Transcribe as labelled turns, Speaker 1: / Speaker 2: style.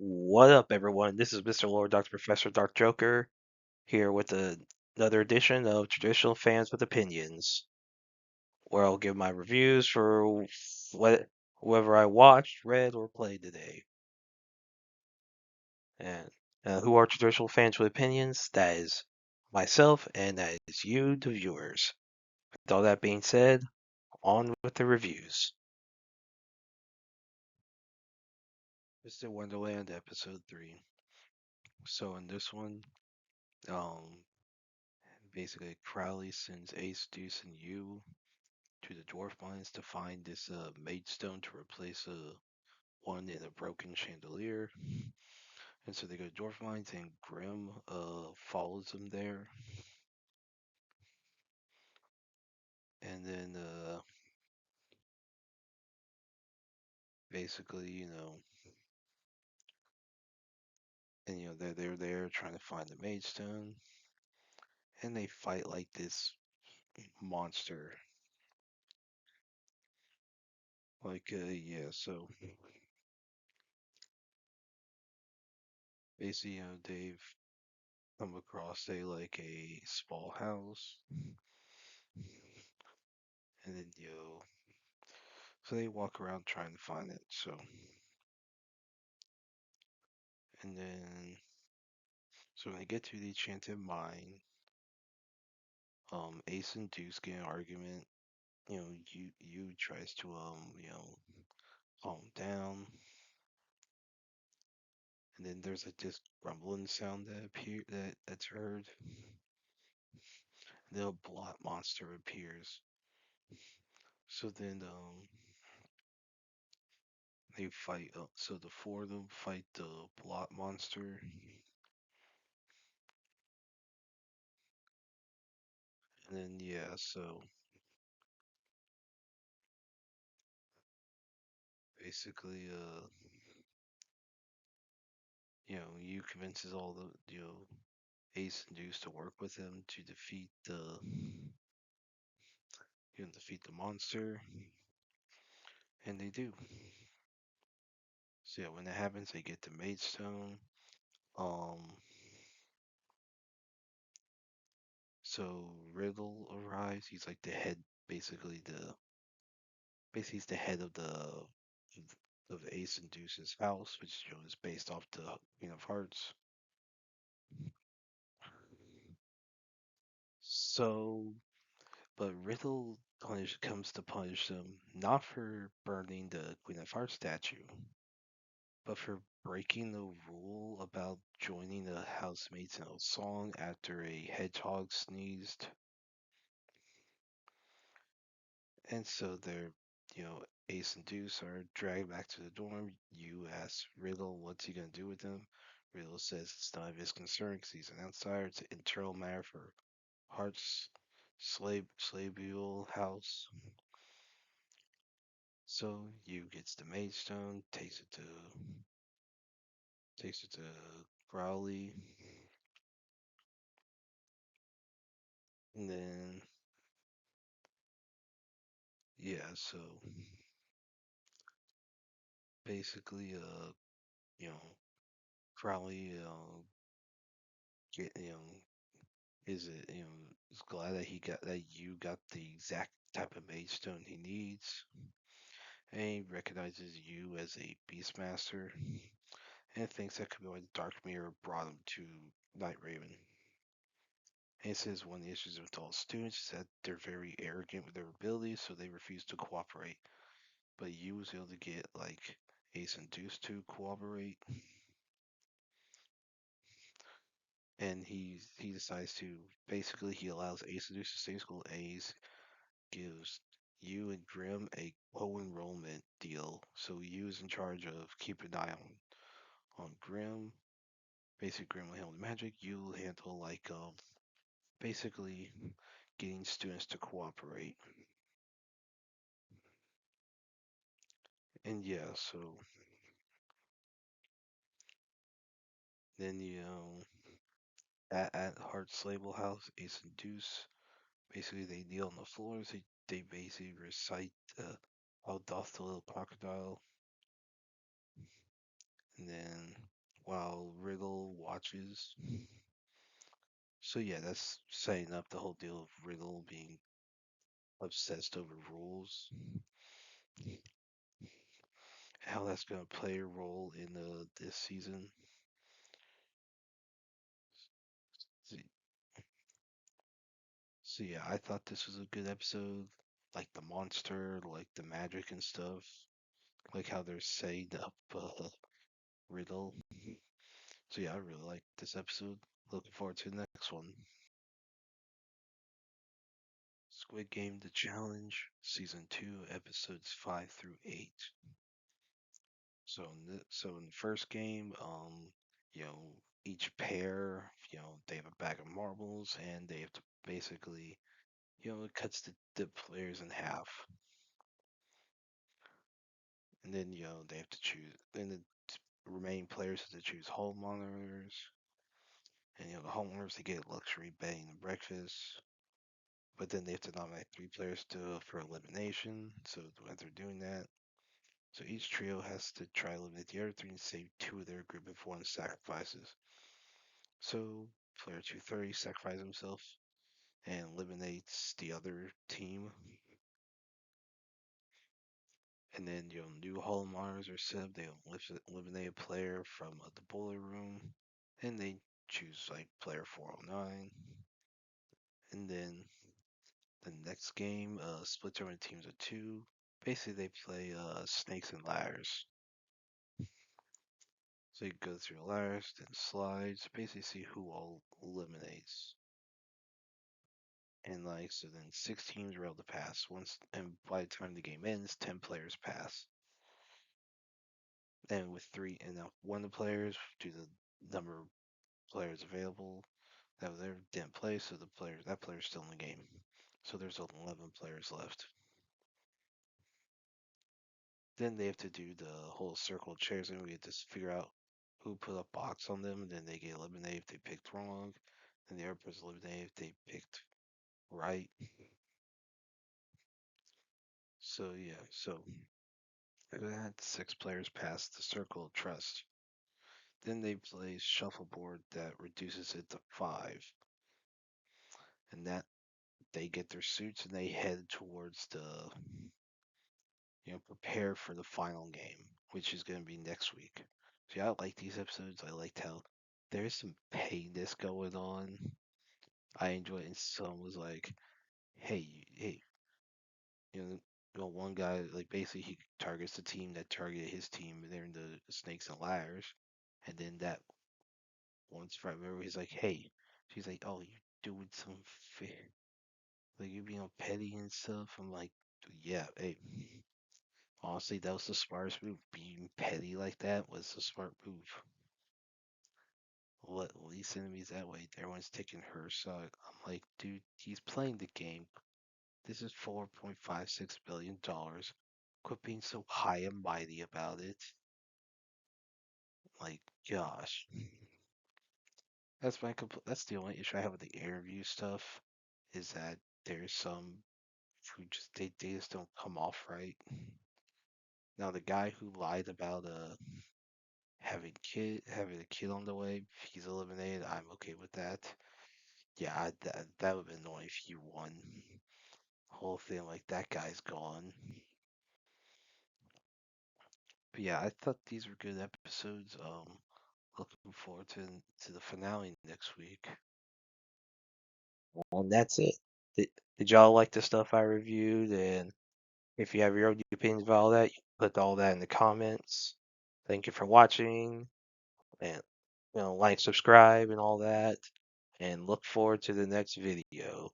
Speaker 1: What up, everyone? This is Mr. Lord, Dr. Professor, Dark Joker, here with another edition of Traditional Fans with Opinions, where I'll give my reviews for whoever I watched, read, or played today. And who are traditional fans with opinions? That is myself, and that is you, the viewers. With all that being said, on with the reviews. Mr. Wonderland, Episode 3. So in this one, um, basically Crowley sends Ace, Deuce, and you to the dwarf mines to find this mage stone to replace one in a broken chandelier. And so they go to dwarf mines, and Grim follows them there. And then basically, they're there trying to find the mage stone, and they fight like this monster. Like yeah, so basically, they've come across a small house, and then so they walk around trying to find it. So and then so when they get to the enchanted mine, Ace and Deuce get an argument. You tries to calm down, and then there's this rumbling sound that's heard. And then a blot monster appears. So then they fight. So the four of them fight the blot monster, and then yeah, so basically you convinces all the Ace and Deuce to work with him to defeat the monster, and they do. So yeah, when that happens, they get the Maidstone. Um, so Riddle arrives. He's like the head, basically he's the head of Ace and Deuce's house, which is based off the Queen of Hearts. So, but Riddle comes to punish them not for burning the Queen of Hearts statue, but for breaking the rule about joining the housemates in a song after a hedgehog sneezed. And so Ace and Deuce are dragged back to the dorm. You ask Riddle what's he gonna do with them. Riddle says it's none of his concern because he's an outsider. It's an internal matter for Heart's Slabule house. So you gets the Maidstone, takes it to Crowley, and then yeah, so basically, you know, Crowley, get is glad that you got the exact type of mage stone he needs, and he recognizes you as a beastmaster, and thinks that could be why the Dark Mirror brought him to Night Raven. And he says one of the issues with all students is that they're very arrogant with their abilities, so they refuse to cooperate. But you was able to get like Ace and Deuce to cooperate, and he decides to basically he allows Ace and Deuce to stay in school. Ace gives you and Grim a co-enrollment deal, so you is in charge of keeping an eye on Grim. Basically, Grim will handle the magic. You'll handle basically getting students to cooperate. And yeah, so then at Hart's Label House, Ace and Deuce basically they kneel on the floors. They basically recite "How doth the little crocodile," and then while Riddle watches. So yeah, that's setting up the whole deal of Riddle being obsessed over rules. How that's going to play a role in this season. So, so yeah, I thought this was a good episode. Like the monster, like the magic and stuff. Like how they're setting up Riddle. So yeah, I really like this episode. Looking forward to the next one. Squid Game: The Challenge, Season 2, Episodes 5 through 8. So in the first game, you know, each pair, they have a bag of marbles and they have to basically, it cuts the players in half, and then they have to choose. Then the remaining players have to choose hall monitors, and the hall monitors they get luxury bedding and breakfast. But then they have to nominate three players for elimination. So when they're doing that, so each trio has to try to eliminate the other three and save two of their group if one sacrifices. So player 230 sacrifices himself and eliminates the other team. And then new hall monitors are set up. They eliminate a player from the boiler room, and they choose like player 409. And then the next game, splits over into teams of two. Basically, they play snakes and ladders. So you go through ladders, then slides, basically see who all eliminates. And like so, then six teams are able to pass once, and by the time the game ends, 10 players pass. And with three, and now one of the players, due to the number of players available that was there, didn't play, so that player's still in the game. So there's 11 players left. Then they have to do the whole circle of chairs, and we have to figure out who put a box on them. And then they get eliminated if they picked wrong. And the other person eliminated if they picked right. So yeah, so that 6 players pass the circle of trust. Then they play shuffleboard that reduces it to 5, and that they get their suits and they head towards prepare for the final game, which is going to be next week. So yeah, I like these episodes. I liked how there's some payness going on. I enjoy it. And someone was like, "Hey, hey, one guy like basically he targets the team that targeted his team, and they're in the snakes and ladders, and then that once right remember he's like, hey, she's like, oh, you doing some like you being all petty and stuff. I'm like, yeah, hey, honestly, that was the smartest move. Being petty like that was the smart move. Let least enemies that way. Everyone's taking her side. I'm like, dude, he's playing the game. This is $4.56 billion. Quit being so high and mighty about it. Like, gosh, that's the only issue I have with the interview stuff. Is that there's some who they just don't come off right. Now the guy who lied about having a kid on the way, he's eliminated. I'm okay with that. Yeah, that would have been annoying if you won. Whole thing like that guy's gone. But yeah, I thought these were good episodes. Looking forward to the finale next week. And that's it. Did y'all like the stuff I reviewed? And if you have your own opinions about all that, you put all that in the comments. Thank you for watching, and like, subscribe, and all that. And look forward to the next video.